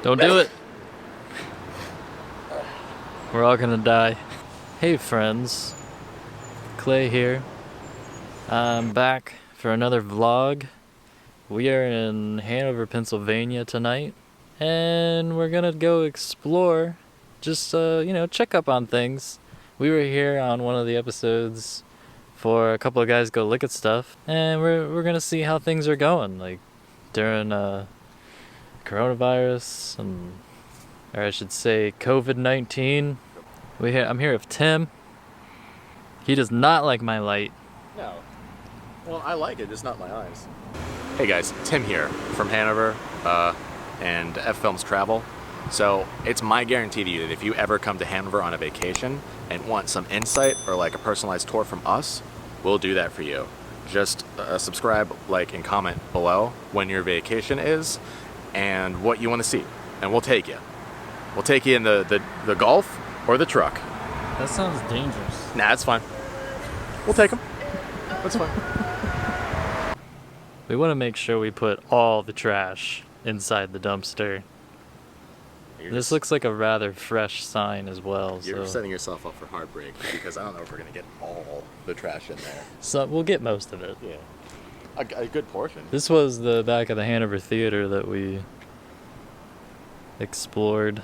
Don't do it. We're all gonna die. Hey friends, Clay here. I'm back for another vlog. We are in Hanover, Pennsylvania tonight, and we're gonna go explore, just check up on things. We were here on one of the episodes for a couple of guys go look at stuff, and we're gonna see how things are going, like during coronavirus, or I should say COVID-19. I'm here with Tim. He does not like my light. No. Well, I like it, just not my eyes. Hey guys, Tim here from Hanover and F Films Travel. So it's my guarantee to you that if you ever come to Hanover on a vacation and want some insight or like a personalized tour from us, we'll do that for you. Just subscribe, like, and comment below when your vacation is and what you want to see, and we'll take you. We'll take you in the Golf or the truck. That sounds dangerous. Nah, it's fine. We'll take them. That's fine. We want to make sure we put all the trash inside the dumpster. This looks like a rather fresh sign as well. You're setting yourself up for heartbreak because I don't know if we're going to get all the trash in there. So we'll get most of it. Yeah. A good portion. This was the back of the Hanover Theater that we explored.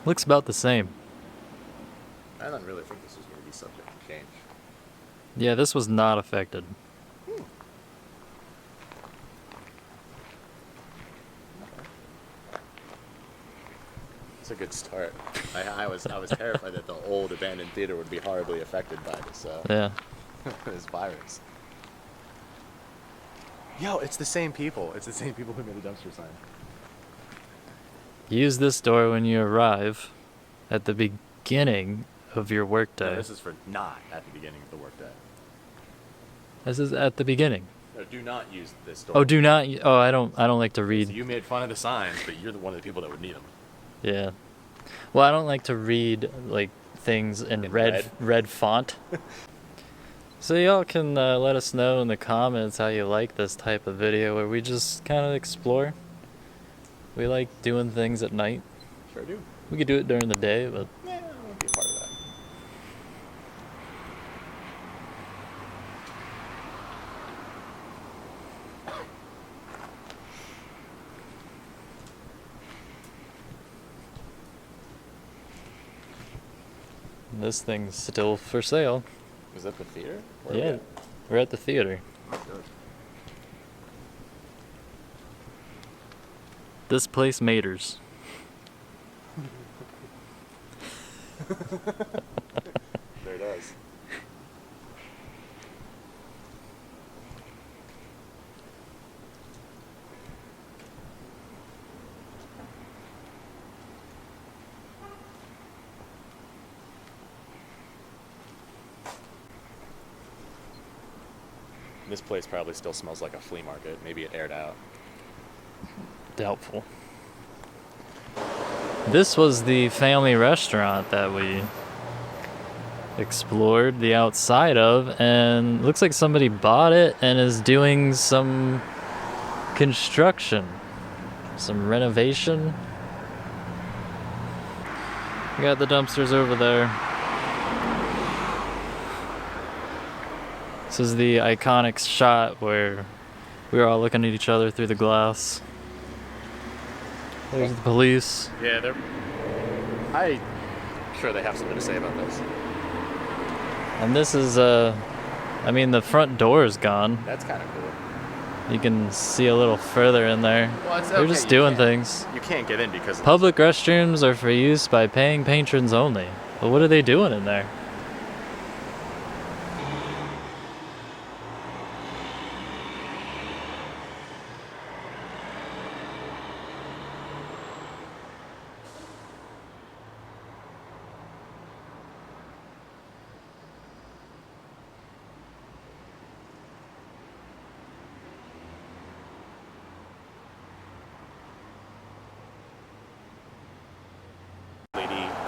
Looks about the same. I don't really think this was going to be subject to change. Yeah, this was not affected. It's a good start. I was terrified that the old abandoned theater would be horribly affected by this this virus. Yo, it's the same people. It's the same people who made the dumpster sign. Use this door when you arrive at the beginning of your workday. No, this is for not at the beginning of the workday. This is at the beginning. No, do not use this door. Oh, do not. Oh, I don't like to read. So you made fun of the signs, but you're one of the people that would need them. Yeah. Well, I don't like to read like things in red font. So y'all can let us know in the comments how you like this type of video where we just kind of explore. We like doing things at night. Sure do. We could do it during the day, but yeah, I won't be a part of that. this thing's still for sale. Is that the theater? Yeah, we're at the theater. Oh, good. This place maters. There it is. This place probably still smells like a flea market. Maybe it aired out. Doubtful. This was the family restaurant that we explored the outside of, and looks like somebody bought it and is doing some construction, some renovation. We got the dumpsters over there. This is the iconic shot where we were all looking at each other through the glass. There's the police. Yeah, I'm sure they have something to say about this. And this is, the front door is gone. That's kind of cool. You can see a little further in there. Well, it's They're okay, just doing things. You can't get in because... Public restrooms are for use by paying patrons only. But what are they doing in there?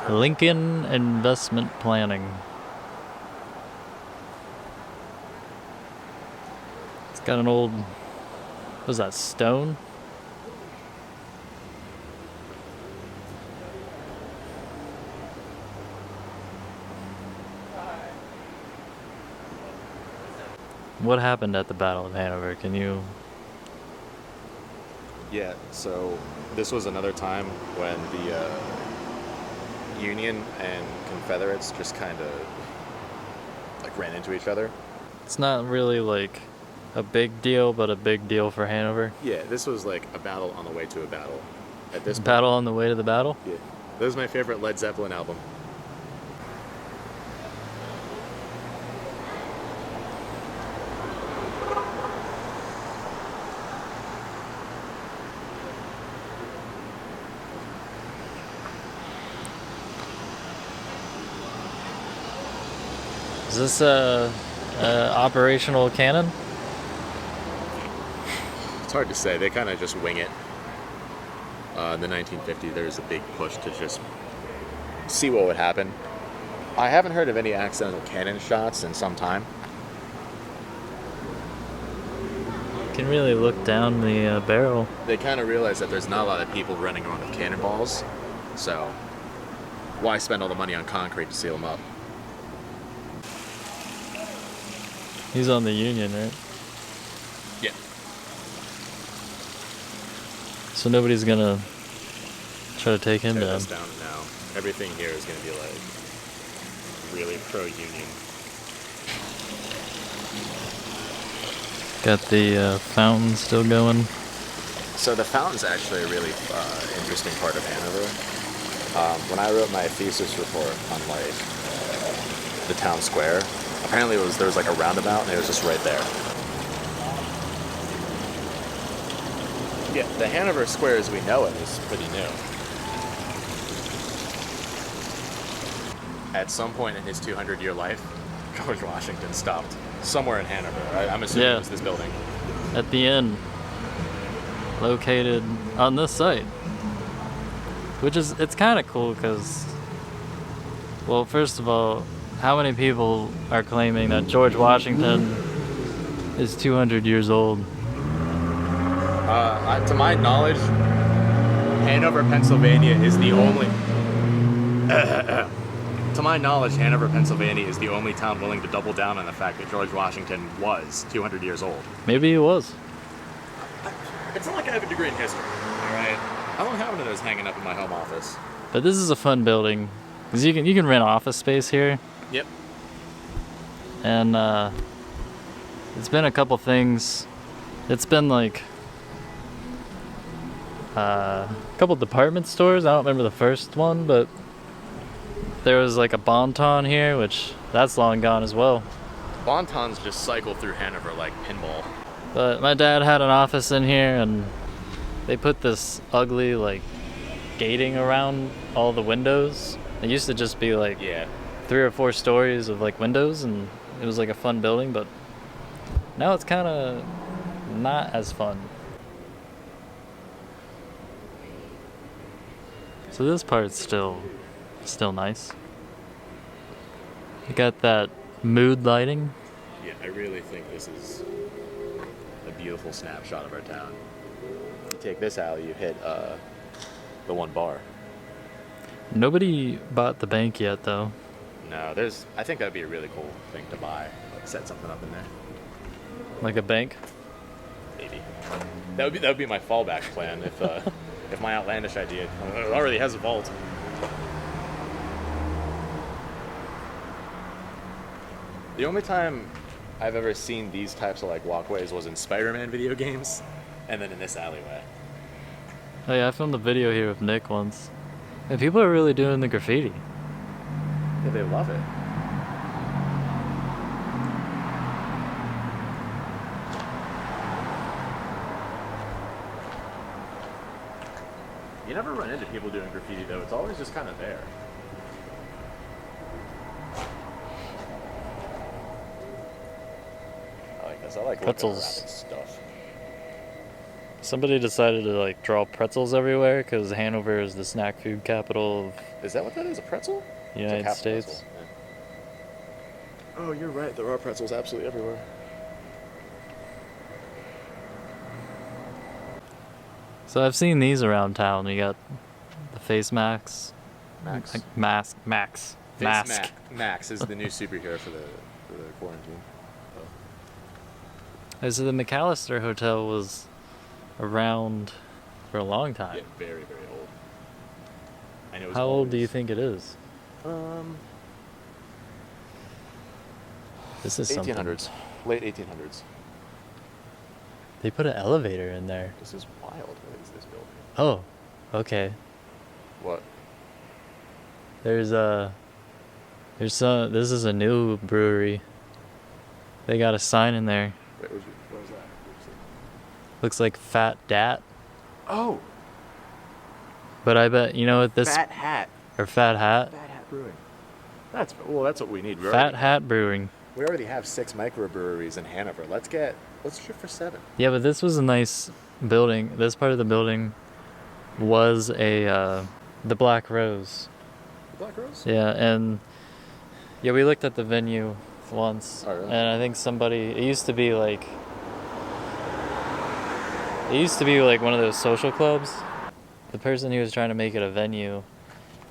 Lincoln Investment Planning. It's Got an old, what was that, stone? What happened at the Battle of Hanover? Can you... Yeah, so this was another time when the Union and Confederates just kind of like ran into each other. It's not really like a big deal, but a big deal for Hanover. Yeah, this was like a battle on the way to a battle. At this Battle on the way to the battle? Yeah. This is my favorite Led Zeppelin album. Is this a operational cannon? It's hard to say. They kind of just wing it. In the 1950s, there was a big push to just see what would happen. I haven't heard of any accidental cannon shots in some time. You can really look down the barrel. They kind of realize that there's not a lot of people running around with cannonballs, so why spend all the money on concrete to seal them up? He's on the Union, right? Yeah. So nobody's gonna try to take him Tear down. this down now. Everything here is going to be like really pro-union. Got the fountain still going. So the fountain's actually a really interesting part of Hanover. When I wrote my thesis report on like the town square, apparently there was like a roundabout and it was just right there. Yeah, the Hanover Square as we know it is pretty new. At some point in his 200-year life, George Washington stopped somewhere in Hanover. I'm assuming it was this building. At the inn, located on this site, which is, it's kind of cool because, well, first of all, how many people are claiming that George Washington is 200 years old? To my knowledge, Hanover, Pennsylvania is the only... To my knowledge, Hanover, Pennsylvania is the only town willing to double down on the fact that George Washington was 200 years old. Maybe he was. It's not like I have a degree in history, alright? I don't have one of those hanging up in my home office. But this is a fun building, because you can rent office space here. Yep. And it's been a couple things. It's been like a couple department stores. I don't remember the first one, but there was like a Bon-Ton here, which that's long gone as well. Bon-Tons just cycle through Hanover like pinball. But my dad had an office in here, and they put this ugly like gating around all the windows. It used to just be like 3 or 4 stories of like windows, and it was like a fun building, but now it's kind of not as fun. So this part's still nice. You got that mood lighting. Yeah, I really think this is a beautiful snapshot of our town. You take this alley, you hit the one bar. Nobody bought the bank yet, though. No, I think that'd be a really cool thing to buy. Like set something up in there. Like a bank? Maybe. That would be my fallback plan if my outlandish idea already has a vault. The only time I've ever seen these types of like walkways was in Spider-Man video games, and then in this alleyway. Oh yeah, I filmed a video here with Nick once. And people are really doing the graffiti. Yeah, they love it. You never run into people doing graffiti though, it's always just kind of there. I like this, I like Pretzels. stuff. Somebody decided to like draw pretzels everywhere because Hanover is the snack food capital of Is that what that is, a pretzel? the United half States. pretzel, yeah. Oh, you're right, there are pretzels absolutely everywhere. So I've seen these around town. You got the face masks. Max. Like mask. Max. Face Mask. Max is the new superhero for the quarantine. So the McAllister Hotel was around for a long time. Yeah, very, very old. And it was How old do you always- think it is? This is something. 1800s. Late 1800s. They put an elevator in there. This is wild. What is this building? Oh, okay. What? This is a new brewery. They got a sign in there. Wait, what was that? Looks like Fat Dat. Oh! But I bet, you know what this... Fat Hat. Or Fat Hat? Fat Hat Brewing. That's what we need. Fat Hat Brewing. We already have 6 microbreweries in Hanover. Let's shoot for 7. Yeah, but this was a nice building. This part of the building was the Black Rose. Black Rose? Yeah, and yeah, we looked at the venue once, Oh, really? and I think it used to be like one of those social clubs. The person who was trying to make it a venue,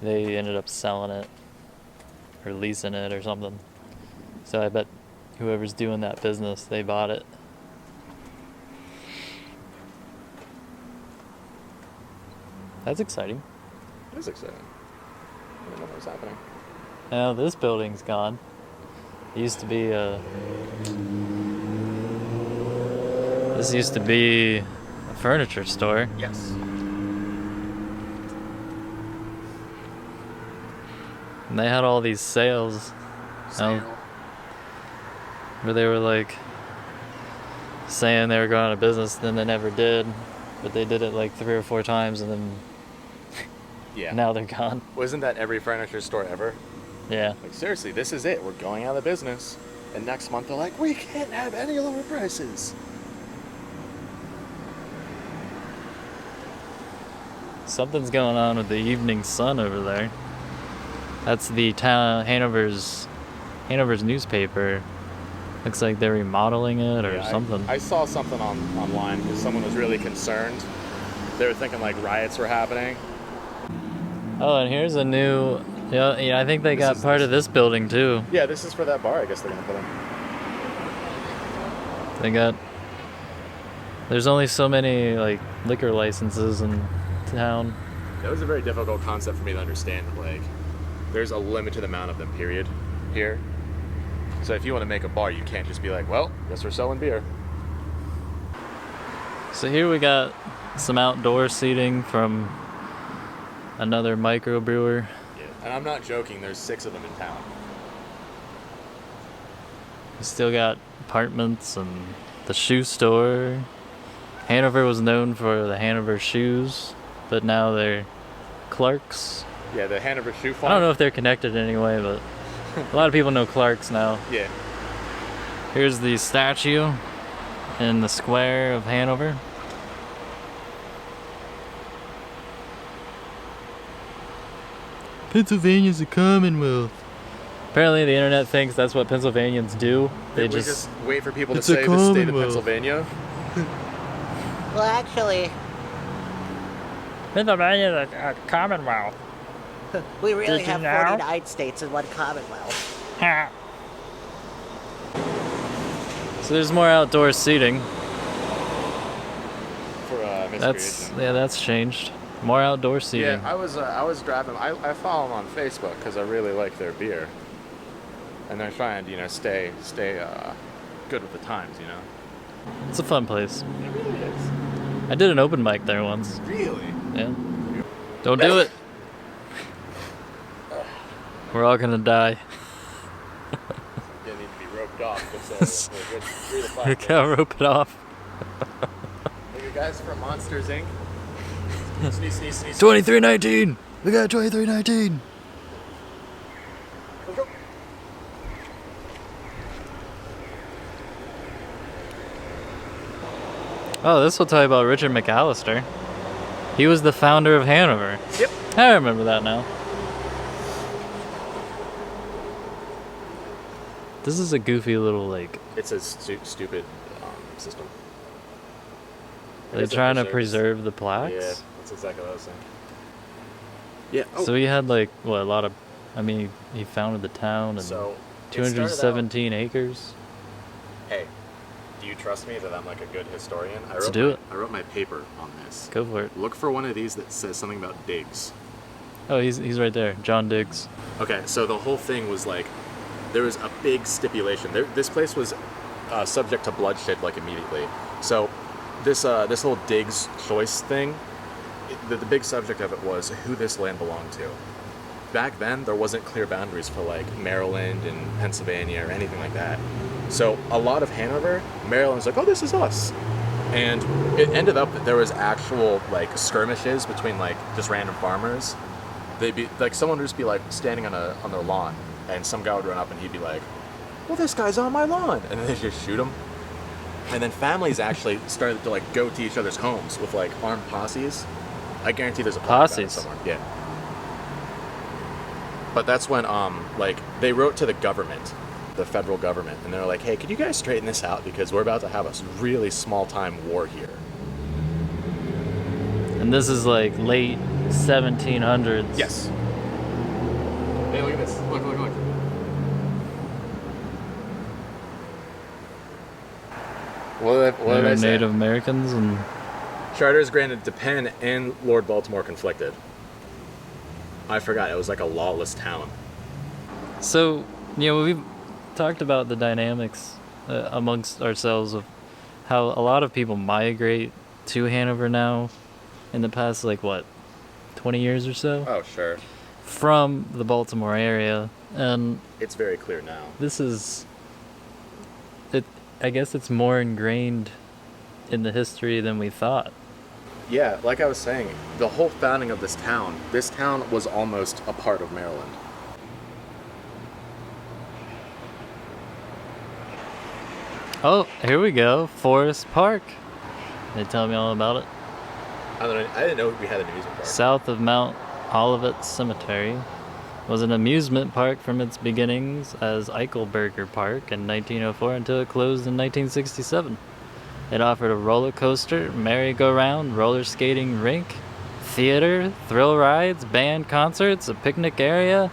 they ended up selling it or leasing it or something. So I bet whoever's doing that business, they bought it. That's exciting. It is exciting. I didn't know what was happening. Now this building's gone. It used to be this used to be a furniture store. Yes. And they had all these sales where they were like saying they were going out of business, then they never did. But they did it like 3 or 4 times, and then Yeah. now they're gone. Wasn't that every furniture store ever? Yeah. Like, seriously, this is it. We're going out of business. And next month they're like, we can't have any lower prices. Something's going on with the Evening Sun over there. That's the town Hanover's newspaper. Looks like they're remodeling it or something. I saw something online because someone was really concerned. They were thinking like riots were happening. Oh, and here's a new. Yeah, I think they got part of this building too. Yeah, this is for that bar I guess they're going to put in. They got. There's only so many like liquor licenses in town. That was a very difficult concept for me to understand. Like, there's a limited amount of them, period, here. So if you want to make a bar, you can't just be like, well, guess we're selling beer. So here we got some outdoor seating from another microbrewer. Yeah. And I'm not joking, there's 6 of them in town. We still got apartments and the shoe store. Hanover was known for the Hanover shoes, but now they're Clark's. Yeah, the Hanover Shoe I Farm. don't know if they're connected in any way, but a lot of people know Clark's now. Yeah. Here's the statue in the square of Hanover. Pennsylvania's a Commonwealth. Apparently the internet thinks that's what Pennsylvanians do. They We just wait for people to It's a say the state of Commonwealth. Pennsylvania. Well, actually, Pennsylvania's a Commonwealth. we really Did you have know? 49 states and 1 commonwealth. So there's more outdoor seating. For Miscreations. That's changed. More outdoor seating. Yeah, I was driving. I follow them on Facebook because I really like their beer, and they're trying to stay good with the times. It's a fun place. It really is. I did an open mic there once. Really. Yeah. Don't do it. We're all gonna die. You need to be roped off. It's a good 3 to 5 We gotta rope it off. Hey, you guys from Monsters Inc. Sneeze, sneeze, sneeze. 2319. We got 2319. Let's go. Oh, this will tell you about Richard McAllister. He was the founder of Hanover. Yep. I remember that now. This is a goofy little lake. It's a stupid system. They're trying to preserve the plaques? Yeah, that's exactly what I was saying. Yeah. Oh. So he had like, what, a lot of, I mean, he founded the town and So, 217 acres. Hey, do you trust me that I'm like a good historian? Let's do it. I wrote my paper on this. Go for it. Look for one of these that says something about digs. Oh, he's right there. John Diggs. Okay, so the whole thing was like, there was a big stipulation. This place was subject to bloodshed like immediately. So this little Diggs choice thing, the big subject of it was who this land belonged to. Back then, there wasn't clear boundaries for like Maryland and Pennsylvania or anything like that. So a lot of Hanover, Maryland's like, oh, this is us. And it ended up that there was actual like skirmishes between like just random farmers. They'd be like, someone would just be like standing on their lawn, and some guy would run up and he'd be like, well, this guy's on my lawn, and then they just shoot him. And then families actually started to like go to each other's homes with like armed posses. I guarantee there's a plaque about it somewhere. Yeah. But that's when like they wrote to the government, the federal government, and they're like, hey, could you guys straighten this out, because we're about to have a really small time war here. And this is like late 1700s. Yes. Hey, look at this. Look. What did I say? Native Americans and Charters granted to Penn and Lord Baltimore conflicted. I forgot. It was like a lawless town. so, we've talked about the dynamics amongst ourselves of how a lot of people migrate to Hanover now in the past, like, what, 20 years or so? Oh, sure. From the Baltimore area. And It's very clear now. this is... I guess it's more ingrained in the history than we thought. Yeah, like I was saying, the whole founding of this town was almost a part of Maryland. Oh, here we go. Forest Park. They tell me all about it. I didn't know we had an amusement park. South of Mount Olivet Cemetery was an amusement park from its beginnings as Eichelberger Park in 1904 until it closed in 1967. It offered a roller coaster, merry-go-round, roller skating rink, theater, thrill rides, band concerts, a picnic area,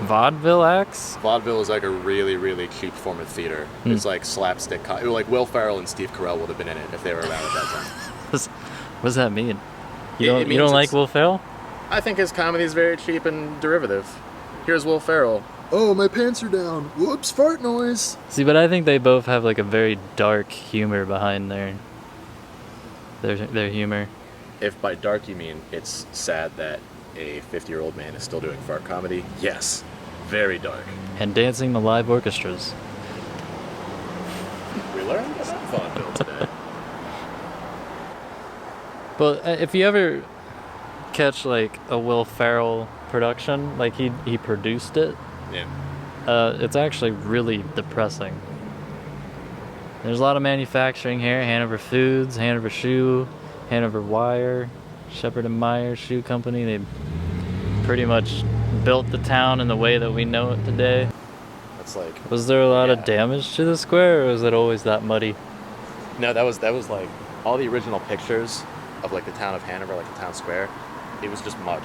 vaudeville acts. Vaudeville is like a really, really cheap form of theater. It's like slapstick. Like Will Ferrell and Steve Carell would have been in it if they were around at that time. What does that mean? You It means don't like it's- Will Ferrell? I think his comedy is very cheap and derivative. Here's Will Ferrell. Oh, my pants are down. Whoops, fart noise. See, but I think they both have like a very dark humor behind their humor. If by dark you mean it's sad that a 50-year-old man is still doing fart comedy, yes, very dark. And dancing to live orchestras. We learned about vaudeville today. But if you ever catch like a Will Ferrell production, like he produced it, Yeah. it's actually really depressing. There's a lot of manufacturing here. Hanover Foods, Hanover Shoe, Hanover Wire, Shepherd and Meyer Shoe Company. They pretty much built the town in the way that we know it today. That's like... Was there a lot of Yeah. damage to the square, or was it always that muddy? No, that was like all the original pictures of like the town of Hanover, like the town square. It was just mud.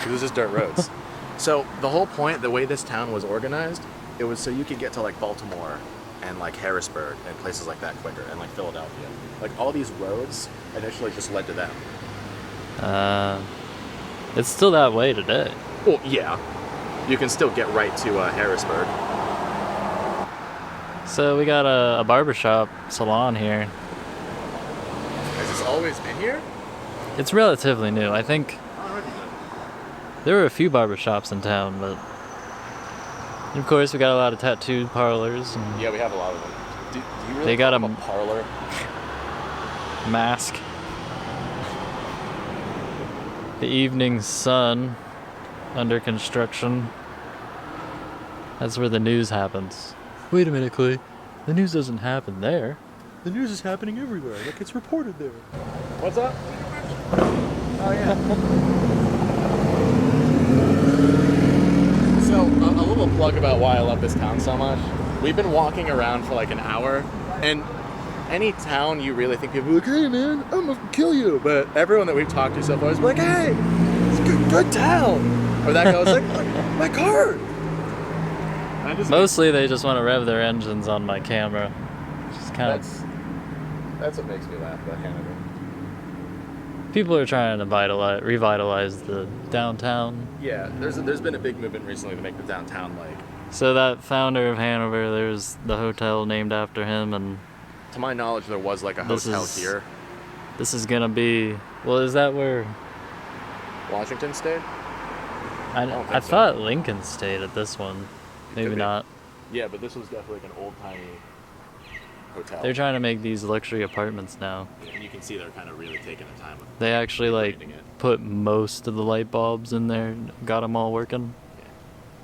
It was just dirt roads. So the whole point, the way this town was organized, it was so you could get to like Baltimore and like Harrisburg and places like that quicker, and like Philadelphia. Like all these roads initially just led to them. It's still that way today. Well, yeah, you can still get right to Harrisburg. So we got a barbershop salon here. Has this always been here? It's relatively new. I think there were a few barbershops in town, but of course we got a lot of tattoo parlors and Yeah, we have a lot of them. Do you really They got call them a- a parlor? mask. The Evening Sun under construction. That's where the news happens. Wait a minute, Clay. The news doesn't happen there. The news is happening everywhere. Like it's reported there. What's up? Oh yeah. So a little plug about why I love this town so much. We've been walking around for like an hour, and any town you really think people are like, hey man, I'm gonna kill you. But everyone that we've talked to so far is like, hey, it's a good town. Or that guy was like, my car. Mostly they just want to rev their engines on my camera. Just kind of. That's what makes me laugh about Hanover. People are trying to revitalize the downtown. Yeah, there's been a big movement recently to make the downtown like. So that founder of Hanover, there's the hotel named after him, and To my knowledge, there was like a hotel here. This is gonna be. Well, is that where? Washington stayed? I thought Lincoln stayed at this one. Maybe Could be. not. Yeah, but this was definitely like an old-timey hotel. They're trying to make these luxury apartments now. And you can see they're kind of really taking their time with They actually like rebranding it. put most of the light bulbs in there, got them all working.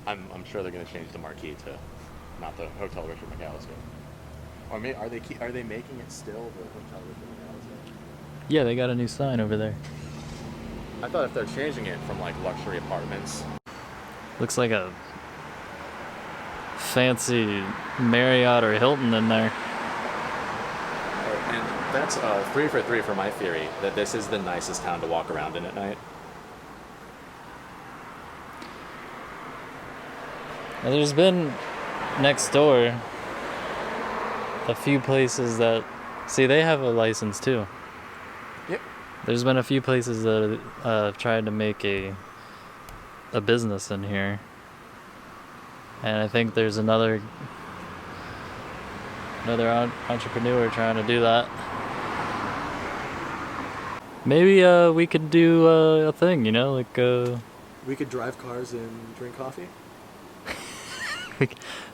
I'm sure they're going to change the marquee to not the Hotel Richard McAllister. Or are they making it still the Hotel Richard McAllister? Yeah, they got a new sign over there. I thought if they're changing it from like luxury apartments. Looks like a fancy Marriott or Hilton in there. And that's 3 for 3 for my theory that this is the nicest town to walk around in at night. Now, there's been next door a few places that see they have a license too. Yep. There's been a few places that have tried to make a business in here, and I think there's another entrepreneur trying to do that. Maybe we could do a thing, you know, like We could drive cars and drink coffee.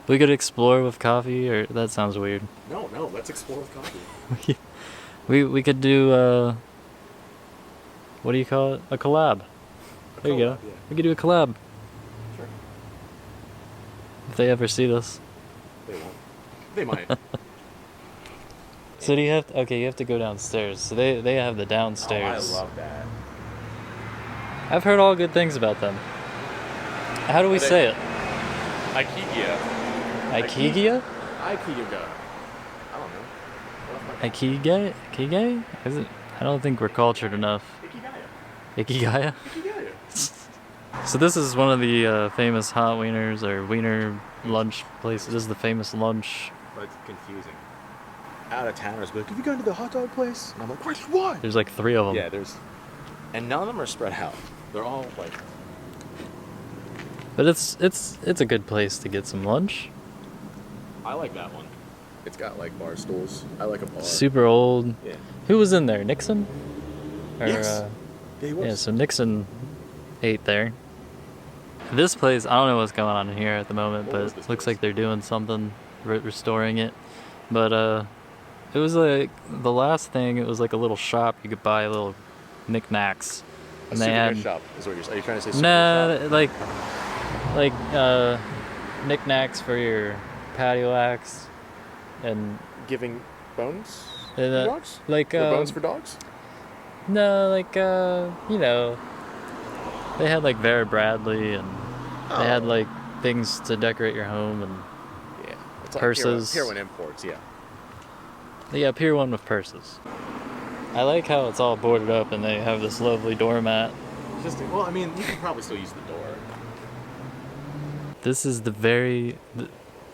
we could explore with coffee, or that sounds weird. No, let's explore with coffee. We could do what do you call it? A collab. There you go. Yeah. We could do a collab Sure. if they ever see this. They won't. They might. So do you have to, okay, you have to go downstairs. So they have the downstairs. Oh, I love that. I've heard all good things about them. How do we say it? IKIGAI. IKIGAI? IKIGAI. I don't know. IKIGAI? IKIGAI? Is it? I don't think we're cultured enough. IKIGAI? So this is one of the famous Hot Wieners or Wiener lunch places. This is the famous lunch. But it's confusing. Out of towners, but have you gone to the hot dog place? And I'm like, which one? There's like 3 of them. Yeah, and none of them are spread out. They're all like. But it's a good place to get some lunch. I like that one. It's got like bar stools. I like a bar. Super old. Yeah. Who was in there? Nixon? Or, Yes. Yeah, he was. yeah, so Nixon ate there. This place, I don't know what's going on in here at the moment, What but was it this looks place? like they're doing something, restoring it. But it was like the last thing. It was like a little shop. You could buy little knickknacks. A And they souvenir had shop is what you're. Are you trying to say? Souvenir shop? no, like knickknacks for your patio axe, and Giving bones. And, for dogs. like Or bones for dogs. no, like you know, they had like Vera Bradley, and they had Oh. like things to decorate your home, and Yeah. It's like purses. Pier 1 imports. Yeah. yeah, Pier 1 with purses. I like how it's all boarded up, and they have this lovely doormat. Just well, I mean, you can probably still use the door. This is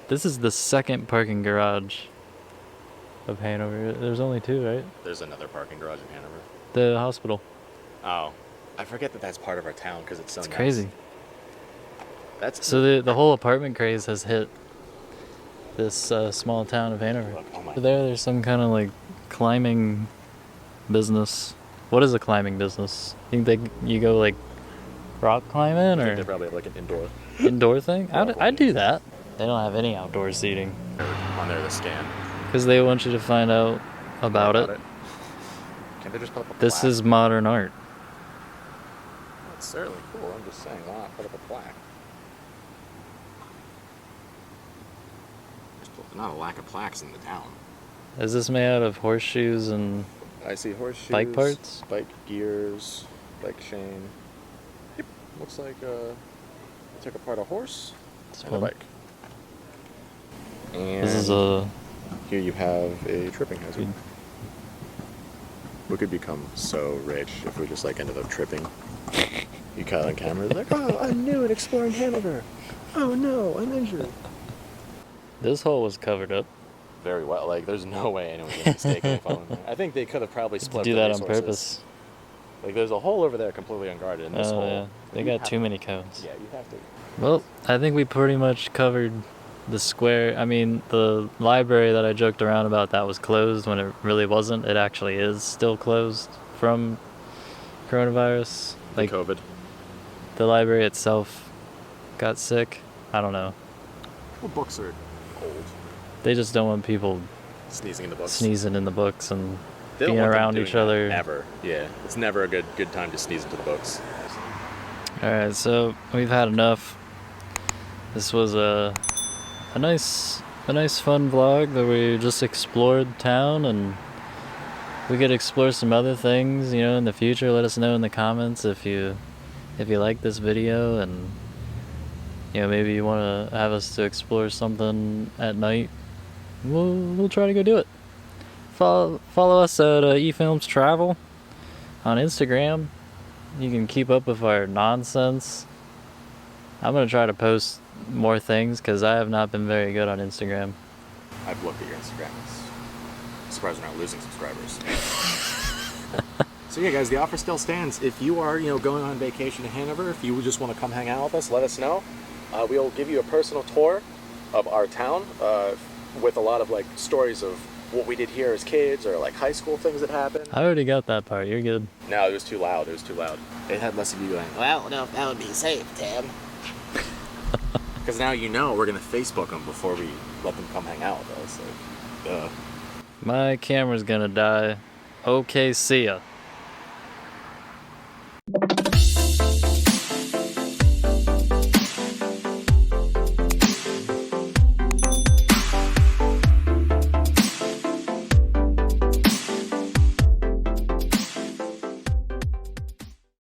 this is the second parking garage of Hanover. There's only 2, right? There's another parking garage in Hanover. The hospital. Oh, I forget that that's part of our town because it's so. It's nice. crazy. That's So the whole apartment craze has hit this small town of Hanover. Look, oh my. There's some kind of like climbing business. What is a climbing business? Think you go like rock climbing I think they or probably have like an indoor. indoor thing? I'd do that. They don't have any outdoor seating On there, the scan. because they want you to find out about it. Can't they just put up a This plaque? is modern art. That's certainly cool. I'm just saying, why not put up a plaque? There's not a lack of plaques in the town. Is this made out of horseshoes and I see horseshoes, Bike parts? bike gears, bike chain. Yep, looks like took apart a horse it's and a fun. bike. And This is a Here you have a tripping hazard. We could become so rich if we just like ended up tripping. You caught on camera, like, oh, I'm new at exploring Hanover. Oh no, I'm injured. This hole was covered up. Very well. Like, there's no way anyone's gonna mistakenly fall in there. I think they could have probably split Do the that resources. on purpose. Like, there's a hole over there completely unguarded in this hole. Yeah. They You got have too to- many cones. Yeah, you have to. Well, I think we pretty much covered the square. I mean, the library that I joked around about that was closed when it really wasn't. It actually is still closed from coronavirus. Like, COVID. the library itself got sick. I don't know. Well, books are old. They just don't want people Sneezing in the books. sneezing in the books and They don't being want them around doing each that other. Ever. Yeah. It's never a good time to sneeze into the books. All right, so we've had enough. This was a nice fun vlog that we just explored town, and we could explore some other things, in the future. Let us know in the comments if you like this video, and maybe you want to have us to explore something at night. We'll try to go do it. Follow us at eFilms Travel on Instagram. You can keep up with our nonsense. I'm gonna try to post more things because I have not been very good on Instagram. I've looked at your Instagram. It's surprised we're not losing subscribers. So yeah, guys, the offer still stands. If you are, going on vacation to Hanover, if you just want to come hang out with us, let us know. We'll give you a personal tour of our town with a lot of like stories of what we did here as kids or like high school things that happened. I already got that part. You're good. No, it was too loud. It had less of you going, Well, I don't know if that would be safe, Tim. because now we're going to Facebook them before we let them come hang out with us. Like, My camera's gonna die. Okay, see ya.